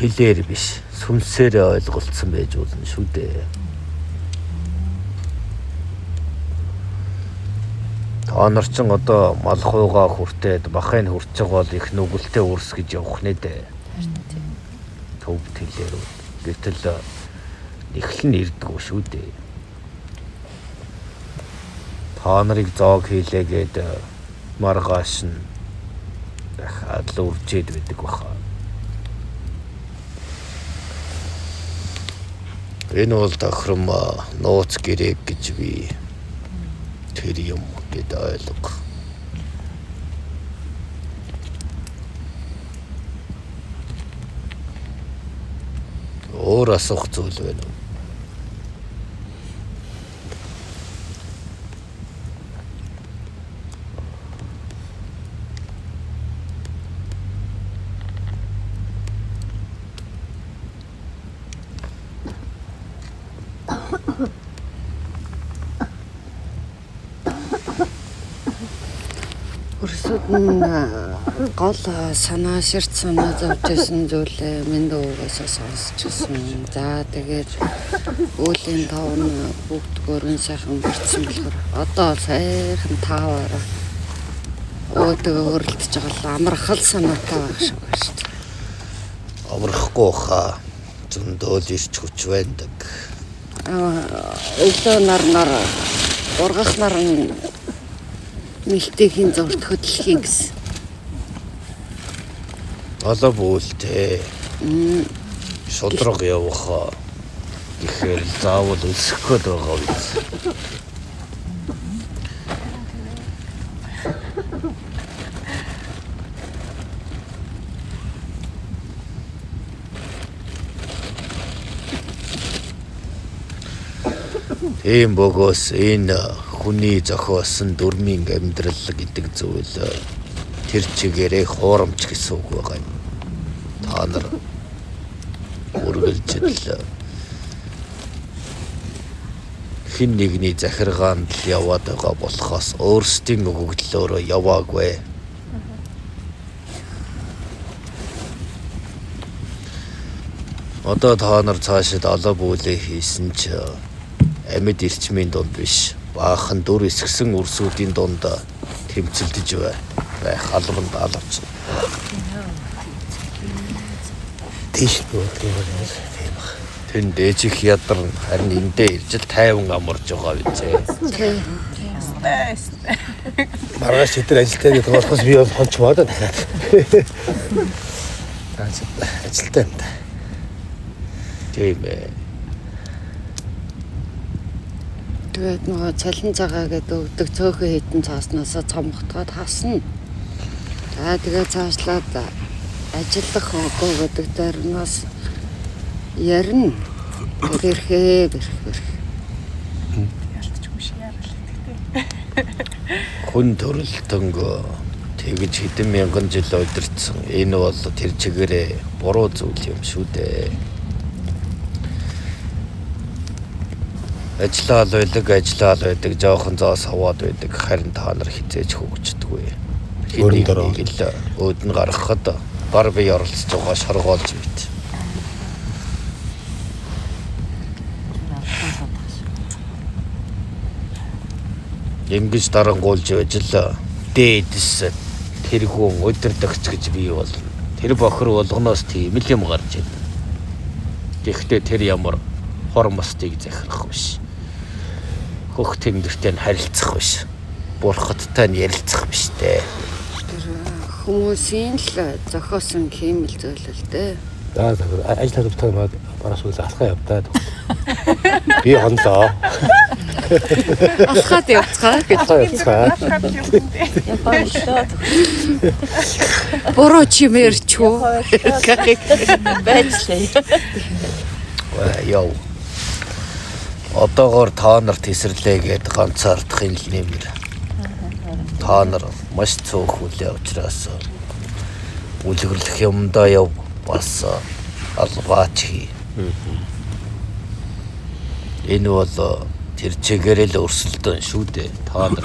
хэлээр биш, сүнсээр ойлголцсон байж болно шүү дээ. Та нар ч одоо малхуугаа хүртээд махыг хүрч байгаа бол их нүгэлтэй үрс гэж явах нэ дээ. Төвд хэлээр гэтэл нэхлэн ирдэггүй шүү дээ. Та нарыг зоог хийлээгээд маргааш нь дахиад л үржээд байдаг баха. Энэ бол тохиром нууц гэрээг гэж би тэр юм гэд ойлго. Өөр асуух зүйл байна уу? Өрсөд нь гол санаа ширт санаа зовж исэн зүйлээ минь дуугаас сонсчихсон. За тэгээд өөлийн тав нь бүгд гөрөн сайхан бэрцсэн болохоор одоо сайхан тааваараа өөдөө хөрөлдөж байгаа амархал санаатай байх шиг байна шүү дээ. Амархгүй хаа зөндөөл ирч хүч байдаг. Өглөө нар ургах нар нэлтэйхийн зурд хөдлөхийн гэсэн. Алаа бүлтэй. Шудраг явах гэхээр заавал өсөх гээд байгаа биз. Ийм богоос энэ хүний зохиосон дүрмийн амьдрал гэдэг зүйл тэр чигээрээ хуурамч гэсэн үг байгаа юм. Та нар үргэлжил хин нэгний захиргаанд л яваад байгаа болохоос өөрсдийн өгөгдлөөрөө яваагүй. Одоо та нар цаашид алаа бүлээ хийсэн ч амьд эрчмийн дунд биш баахан дүр эсгсэн үрсүүдийн дунд тэмцэлдэж байх албанд алавч. Тийш бүгдийг тийм баг. Тэн дээжих ядарна харин эндээ ирж л тайван амарч байгаа бизээ. Маргааш өдөр ажилтаа гэдэг болохоос би бол хончмоо да дахиад. Ажилтаа юм да. Тийм ээ. Тэгээд нөгөө цалин цагаа гэдэг өгдөг цөөхөн хитэн цааснасаа цомготгоод хасна. За тэгээд цаашлаад ажиллах хогоо гэдэг дөрнөөс ярина. Тэрхээ бэрх. Ялцчихгүй шиг яарал. Хүн төрөлтөнг тэгж хэдэн мянган жил удирдсан. Энэ бол тэр чигээрээ буруу зүйл юм шүү дээ. Ажиллаал байдаг, жоохон зоос хаваад байдаг. Харин та нар хизээж хөгждөггүй. Хэнийг л өөд нь гаргахад бар бие оролцож байгаа шаргоолж бит. Ингэж дарангуулж байж л дээдэс тэрхүүн удирдахч гэж бий болно. Тэр бохор болгоноос тийм л юм гарч байна. Гэхдээ тэр ямар хормостыг захирах биш. Хөх тэнгэртэй харилцах биш. Бурхадтай нь ярилцах биш дээ. Тэр хүмүүсийн л зохиосон хиймэл зүйл л дээ. За ажил тавьдаг маа бараас үл алхаа явдаа. Би хонлоо. Алхаад явцгаа гэж. Буруу чимэрч үү? Байцлаа. Яв. Одоогоор та нар тесрлээ гэд ганцаардахын л нэмэр. Та нар маш цөөх үлээ учраас үлгэрлэх юмдаа яв бас албаач. Энэ бол тэр чигээрээ л өрсөлдөн шүү дээ. Та нар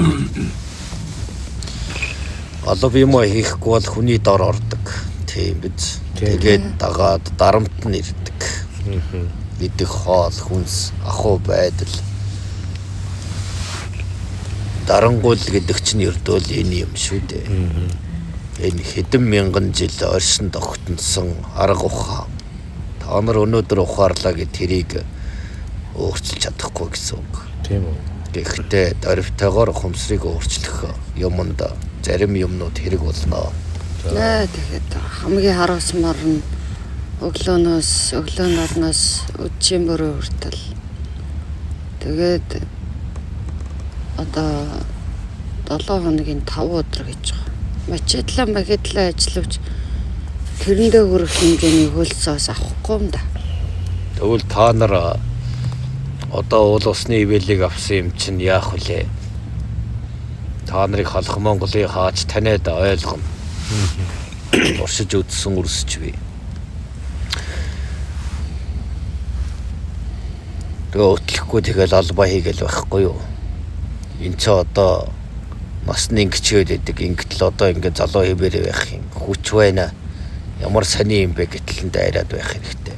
албав юм хийхгүй бол хүний дор ордог. Тийм биз. Тэгээд дагаад дарамт нь ирдэг. Идэх хоол хүнс ахуй байдал дарангуул гэдэг чинь ердөө л энэ юм шүү дээ. Энэ хэдэн мянган жил оршин тогтносон арга ухаан. Та нар өнөөдөр ухаарлаа гэж тэрийг өөрчилж чадахгүй гэсэн үг. Тийм үү. Гэхдээ дөрвтойгоор хумсрыг өөрчлөх юмд зарим юмнууд хэрэг болно. Тэгээд хамгийн харуулсмаар нь өглөө нарнаас өдчийн бүрийн хүртэл тэгээд одоо 7 хоногийн 5 өдөр гэж байгаа. Мачидлаа ажиллавч тэрэндээ хүрэх хэмжээний хөлсөөс авахгүй юм да. Тэгвэл та нар одоо уул усны ивэлийг авсан юм чинь яах вүлээ? Та нарыг халах Монголын хаач таниад ойлгоно. Уршиж үдсэн үрсэж бий. Тэгээ өтлөхгүй тэгэл албаа хийгээл байхгүй юу? Энд чи одоо Нас нь ингэчээд байдаг. Ингээд л одоо ингээд залуу хэвээр байх юм. Хүч байна. Ямар сони юм бэ гэтэл дайраад байх хэрэгтэй.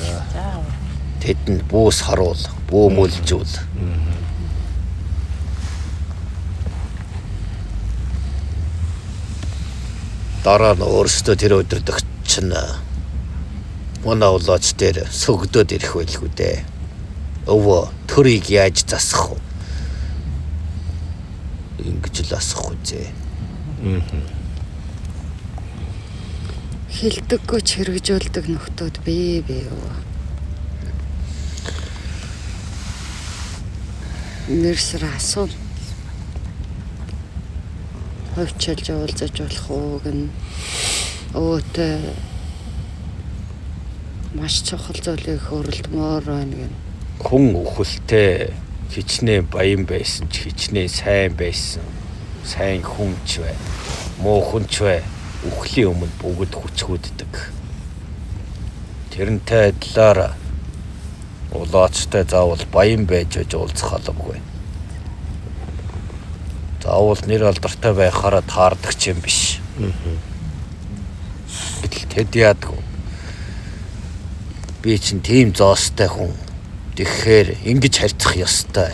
За. Тэдэнд буус харуул, бөөмөлжүүл. Дараа нь өөрсдөө тэр өдөрдөх чинь манай улаач дээр сөгдөөд ирэх байлгүй дээ. Өвөө төрийг яаж засах вэ? Ингэж л асах үзээ. Хилдэггүй хэрэгжүүлдэг нөхдүүд бие юу. Нэрсэр асуу. Хөвчөлж уулзаж болох уу гэн өөтөө маш чухал зүйлийг хөрөлдмөр байна гэн. Хүн өхөлтэй хичнээн баян байсан ч хичнээн сайн байсан. Сайн хүн ч бай. Муу хүн ч бай. Үхлийн өмнө бүгд хүчгүүддэг. Тэрнтэй адилаар улаачтай заавал баян байж уулзах албагүй. Заавал нэр алдартай байхаараа таардаг ч юм биш. Гэтэл тэд яадаг. Би чинь тийм зоостой хүн. Тэгэхээр ингэж харьцах ёстой.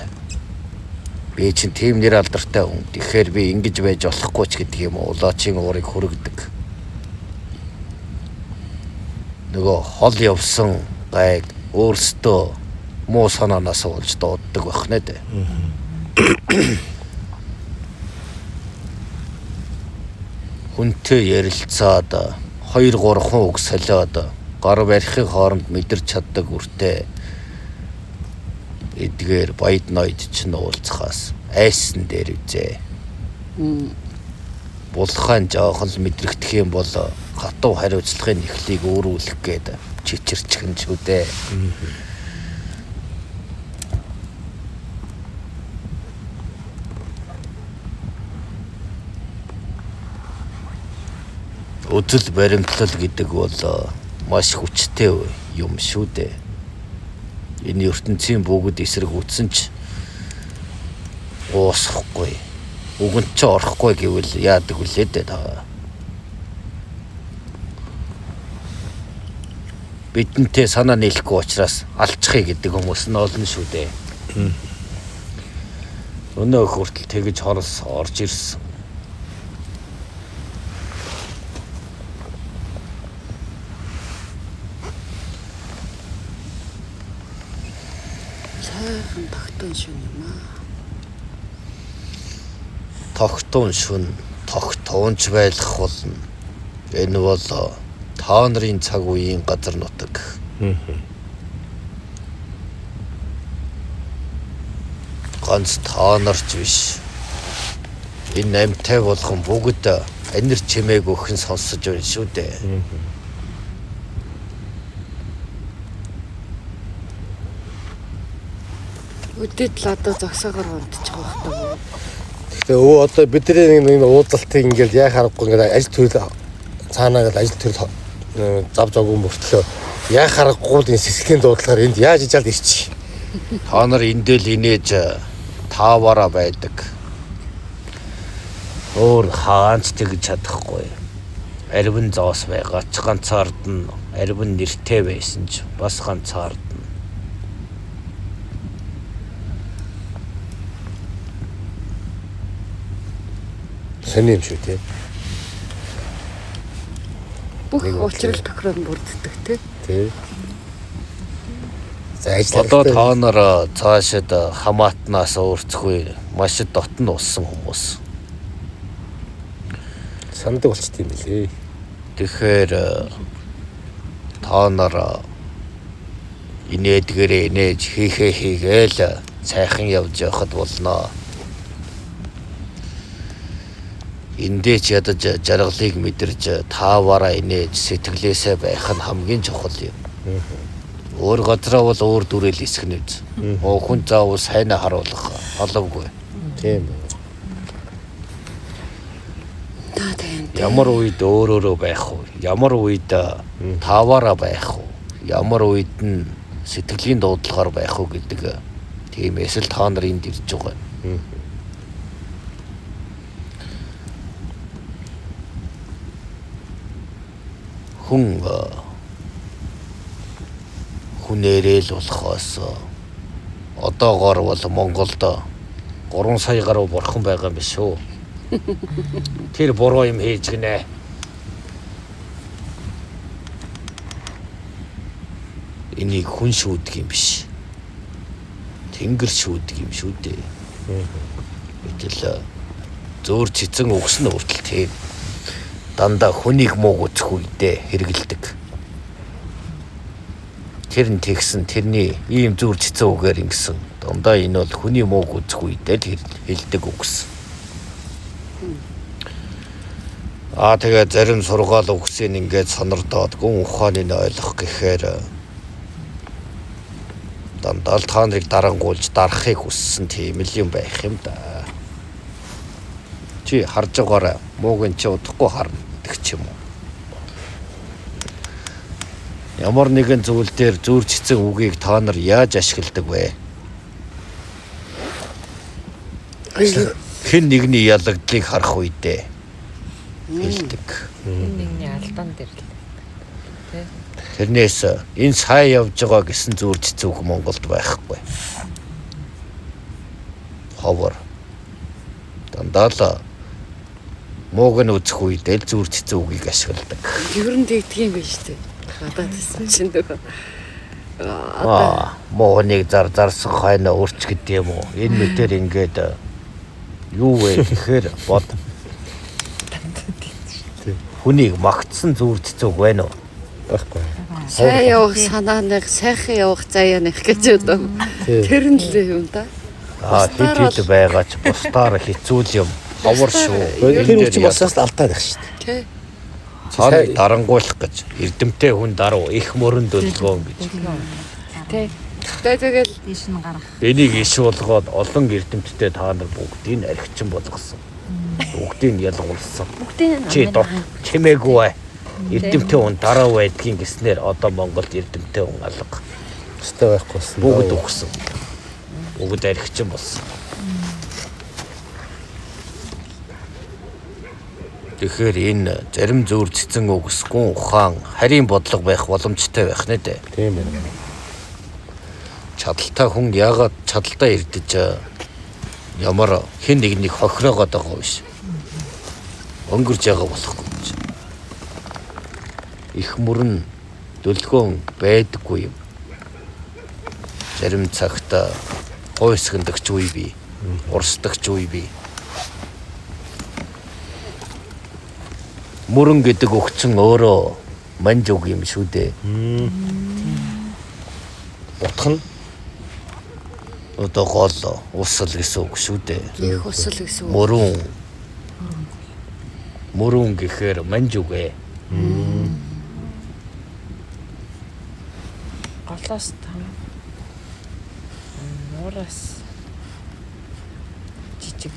Би чинь тийм нэр алдартай хүн. Тэгэхээр би ингэж байж болохгүй ч гэдэг юм уу. Улаачийн уурыг хүргэдэг. Нөгөө хол явсан гайг өөрсдөө муу санаанаас олж дууддаг байх нэ дээ. Хүнтэй ярилцаад 2-3 үг солиод гар барихын хооронд мэдэрч чаддаг үртэй эдгээр баяд ноёд ч уулзахаас айсан дээр үзээ. Булхан жоохон л мэдрэгдэх юм бол хатуу хариуцлагын эхлийг өөрүүлэх гээд чичирчхэн ч үдээ. Үзэл баримтлал гэдэг бол маш хүчтэй юм шүү дээ. Энэ ертөнцийн бүгд эсрэг үтсэн ч уусахгүй. Үгэнд ч орохгүй гэвэл яадаг үлээ дээ та. Бидэнтэй санаа нийлэхгүй учраас алчхыг гэдэг хүмүүс нь олон шүү дээ. Өнөө хүртэл тэгж хорос орж ирсэн. Сайхан тогтун шүн юм аа. Тогтун шүн тогтуунч байх болно. Энэ бол та нарын цаг үеийн газар нутаг. Ганц та нарч биш. Энэ амьтай болгон бүгд анир чимээг өхөн сонсож байна шүү дээ. Өдөд л одоо зогсоогоор унтчих واخ таа. Гэхдээ өө одоо бидний нэг уудалтыг ингээл яа харахгүй ингээд ажил төрөл цаанаа ажил төрөл зав завгүй мөртлөө яа харахгүй энэ сэслийн дуудлагаар энд яаж ижаал ирчих. Та нар эндэл инээж тааваараа байдаг. Өөр хаанч тэгж чадахгүй. Арвин зоос байгаа ч ганцаард нь арвин нэртэй байсан ч бас ганцаард нь. Сони юм шүү тий. Бүх уучрал тохирол бүрддэг тий. Тий. За Одоо та нар цаашид хамаатнаас өөрцгүй маш дотн уссан хүмүүс. Сандаг болчт юм билээ. Тэгэхээр та нар инээдгэрээ инээж хийгээл сайхан явж явахад болно. Эндээч ядаж жаргалыг мэдэрж тааваараа инээж сэтгэлээсээ байх нь хамгийн чухал юм. Өөр газраа бол өөр дүрэл эсгэнэз. Хүн заавал сайнаа харуулах алавгүй. Тийм. Ямар үед өөрөөрөө байх вэ? Ямар үед тааваараа байх вэ? Ямар үед нь сэтгэлийн дуудлагаар байх вэ гэдэг тиймээс л та нар энд ирж байгаа. хүнээрэл болохоос одоогоор бол Монголд 3 сая гаруй бурхан байгаа юм биш үү? Тэр буруу юм хийж гинэ. Энийг хүн шүүдэг юм биш. Тэнгэр шүүдэг юм шүү дээ. Гэтэл зөөр цэцэн өгсөн үртэл тийм. Дандаа хүнийг мууг үзэх үедээ хэрэгэлдэг. Тэр нь тэгсэн тэрний ийм зөөр цэцэн үгээр ингэсэн. Дандаа энэ бол хүний мууг үзэх үедээ хэлдэг үгс. Тэгээ зарим сургаал үгсийг ингээд сонирдоод гүн ухааныг ойлгох гэхээр дандаа та нарыг дарангуулж дарахыг хүссэн тийм л юм байх юм да. Чи харж байгаарай. Мууг нь чи удахгүй харна гэх ч юм уу. Ямар нэгэн зүйл дээр зөөр цэцэн үгийг та нар яаж ашигладаг вэ? Хэн нэгний ялагдлыг харах үедээ хэлдэг. Нэгний алдаан дээр л. Тэрнээс энэ сайн явж байгаа гэсэн зөөр цэцэн үг Монголд байхгүй. Ховор. Дандаа л мууг нь үзэх үедээ зөөр цэцэн үгийг ашигладаг. Ер нь тэгдэг юм байна шүү дээ. Гадаад гэсэн чинь нөгөө мууныг зарсан хойно өрч гэдэг юм уу? Энэ мэтэр ингээд юу вэ гэхээр бод. Хүнийг магтсан зөөр цэцэн үг байна уу? Байхгүй. сайн явах санааныг сайхан явах заяаных гэж одоо тэр нь л юм да. Хэд байгаа ч бусдаар хэцүү юм. Ховор шүү. Тэр үчиг бас алдаад байх шүү дээ. Тэ. Цаана дарангуулах гэж эрдэмтэй хүн даруу их мөрөнд өлгөөн гэж. Тэ. Тэгэл Диш нь гарах. Энийг иш болгоод олон эрдэмтдээ та нар бүгдийг архичин болгосон. Бүгдийг ялгуулсан. Бүгдийн Чи чимээгүй. Эрдэмтэй хүн дараа байдгийн гэснээр одоо Монголд эрдэмтэй хүн алга. Өстэй байхгүйсэн. Бүгд өгсөн. Бүгд архичин болсон. Тэгэхээр энэ зарим зөөр цэцэн өгсгүн ухаан харийн бодлого байх боломжтой байх нэ дээ. Тийм ээ. Чадaltaй хүн яагаад чадaltaй ирдэж ямар хэн нэгнийг хохироогоод байгаа биш. Өнгөрж байгаа болохгүй гэж. Их мөрөн дөлгөөн байдаггүй юм. Зарим цагт хойсгондогч үе бий. Урсдагч үе бий. Мөрөн гэдэг өгцөн өөрөө манж үг юм шүү дээ. Утх нь одоо гол усал гэсэн үг шүү дээ. их усал гэсэн үг. Мөрөн гэхээр манж үгэ. голоос там нураас жижиг.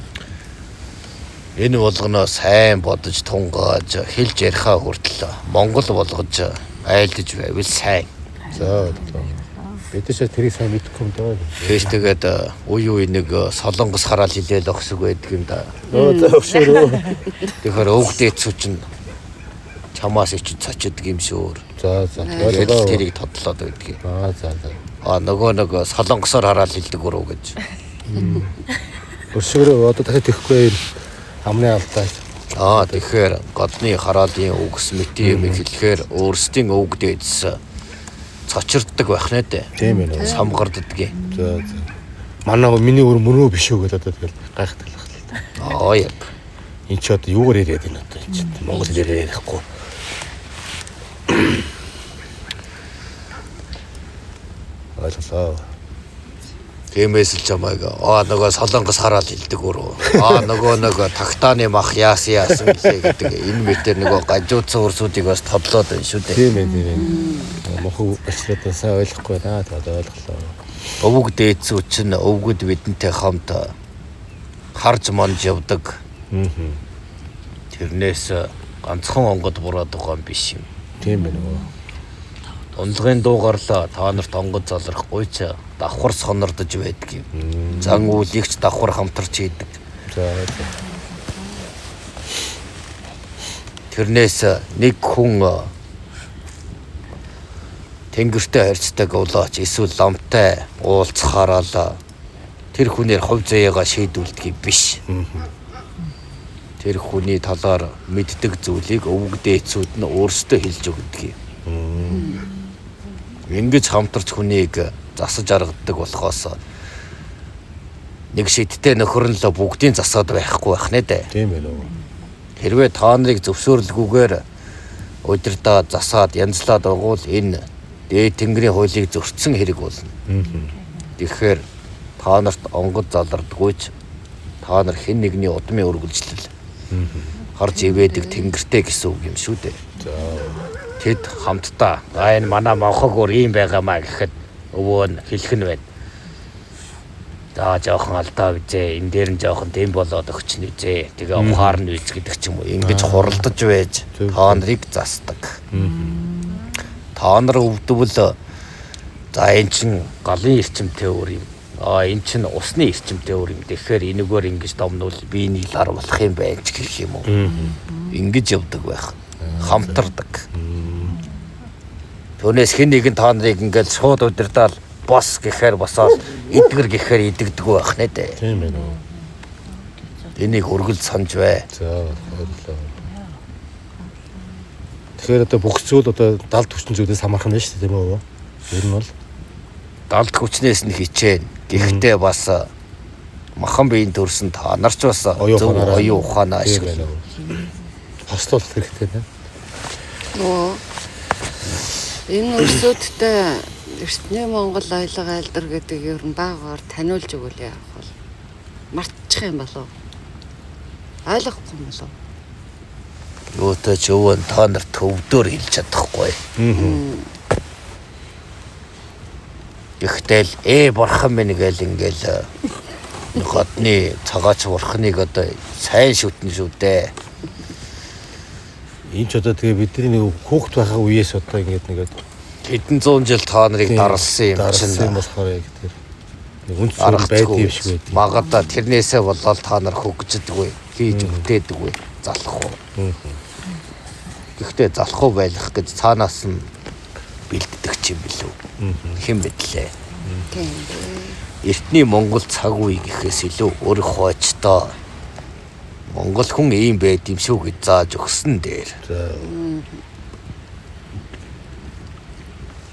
Энэ болгоно сайн бодож тунгааж хэлж ярихаа хүртэл Монгол болгож айлдж байвал сайн. За. Бид ч тэрийг сайн мэдэхгүй юм даа. Тэгээд уу нэг солонгос хараал хилээл өгсөг байдаг юм да. За өгшөөрөө. Тэгэхээр өвгдээ цүчин чамаас ич цочдөг юм шөөр. За. Тэгээд тэрийг тодлоод байдаг. За. Нөгөө солонгосоор хараал хилдэг өрөө гэж. Өшөөрөө одоо дахиад ихгүй амны алдаа. Тэгэхээр годны хараалын үгс мэти юм хэлэхээр өөрсдийн өвгдээдс цочирддаг байх нэ дээ. Тийм ээ. Самгарддаг. За. Манай миний өөр мөрөө биш үү гэдэг одоо тэгэл гайхдаг л. Яг. Энд ч одоо юугаар яриад байна одоо энэ чинь Монгол хэлээр ярихгүй. Ойлголоо. Тиймээс л чамайг нөгөө солонгос хараал хилдэг өрөө. Нөгөө тагтааны мах яасан гэдэг энэ мэтэр нөгөө гажуудсан өрсүүдийг бас тодлоод байна шүү дээ. Тийм ээ. Мохоо очроод сайн ойлгохгүй байна. Тэгээд ойлголоо. Өвөг дээдсүү чинь өвгөд бидэнтэй хамт харж манж явдаг. Тэрнээс ганцхан онгод бураад байгаа юм биш юм. Тийм ээ нөгөө. Унлагын дуу гарлаа та нарт онгод залрахгүй ч давхар сонордож байдаг юм. Зан үүлэгч давхар хамтарч хийдэг. За. Тэрнээс нэг хүн тэнгэртэй харьцдаг улаач эсвэл ламтай уулзахаараа тэр хүнээр хувь заяагаа шийдүүлдэг биш. Тэр хүний талаар мэддэг зүйлийг өвөг дээдсүүд нь өөрсдөө хэлж өгдөг юм. Ингэж хамтарч хүнийг засаж аргадаг болохоос нэг шидтэй нөхөр нь л бүгдийн засаад байхгүй байх нэ дээ. Тийм ээ нөө. Хэрвээ та нарыг зөвшөөрлгүйгээр удирдаа засаад янзлаад байгуул энэ дээд тэнгэрийн хуулийг зөрчсөн хэрэг болно. Тэгэхээр та нарт онгод залардгүйч та нар хэн нэгний удмын үргэлжлэл харж ивэдэг тэнгэртэй гэсэн үг юм шүү дээ. Тэд хамтдаа энэ манай монхог өөр юм байгаамаа гэхэд өвөө нь хэлэх нь байна. За жоохон алдаа үзээ, энэ дээр нь жоохон дэм болоод өгч нь үзээ. Тэгээ ухаар нь үз гэдэг ч юм уу. Ингэж хуралдаж байж та нарыг засдаг. Та нар өвдвөл за энэ чин галын эрчимтэй өөр юм. Энэ чин усны эрчимтэй өөр юм. Тэгэхээр энэгээр ингэж домнуул биений лар болох юм байна ч гэх юм уу. Ингэж явдаг байх. Хамтардаг. Түүнээс хэн нэгэн та нарыг ингээл шууд удирдаал бос гэхээр босоод эдгэр гэхээр идэгдэггүй байх нэ дээ. Тийм ээ нөө. Энийг өргөл санаж бай. За баярлалаа. Тэгэхээр одоо бүх зүйл одоо далд хүчин зүйлээс хамаархан байна шүү дээ тийм үү? Ер нь бол Далд хүчнээс нь хичээн. Гэхдээ бас махан биеийн төрсөн та нарч бас зөв оюун ухаанаа ашиглана. хослуулах хэрэгтэй нэ. Оо. Энэ өрсөдтэй эртний Монгол айлга айлдар гэдэг ер нь баагаар таниулж өгвөл яах вэ? Мартчих юм болов? Ойлгохгүй юм болов? Юутай ч өвөн та нарт төвдөр хэлж чадахгүй. Ихтэл бурхан минь гээл ингээл годны цагаач бурханыг одоо сайн шүтэн шүү дээ. Энэ ч одоо тэгээ бидний нэг хүүхд байхаа үеэс одоо ингээд нэгээд хэдэн зуун жил та нарыг даралсан юм чинь. Даралсан болохоор яг тэр нэг үнд суурь байдаг юм шиг байдаг. Магадаа тэрнээсээ болоод та нар хөгждөггүй, хийж бүтээдэггүй, залах уу. Гэхдээ залах уу байх гэж цаанаас нь бэлддэг ч юм билүү. Хэн мэдлээ. Тийм. Эртний Монгол цаг үе гэхээс илүү өөр хоочтой. Монгол хүн ийм байд юм шүү гэж зааж өгсөн дээр.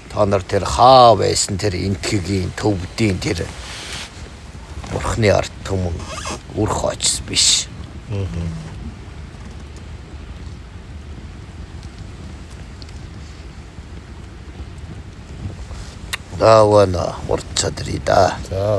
Та нар тэр хаа байсан тэр энтхэгийн төвдийн тэр бурхны арт түмэн үр хоочс биш. Давана урт чадрida. За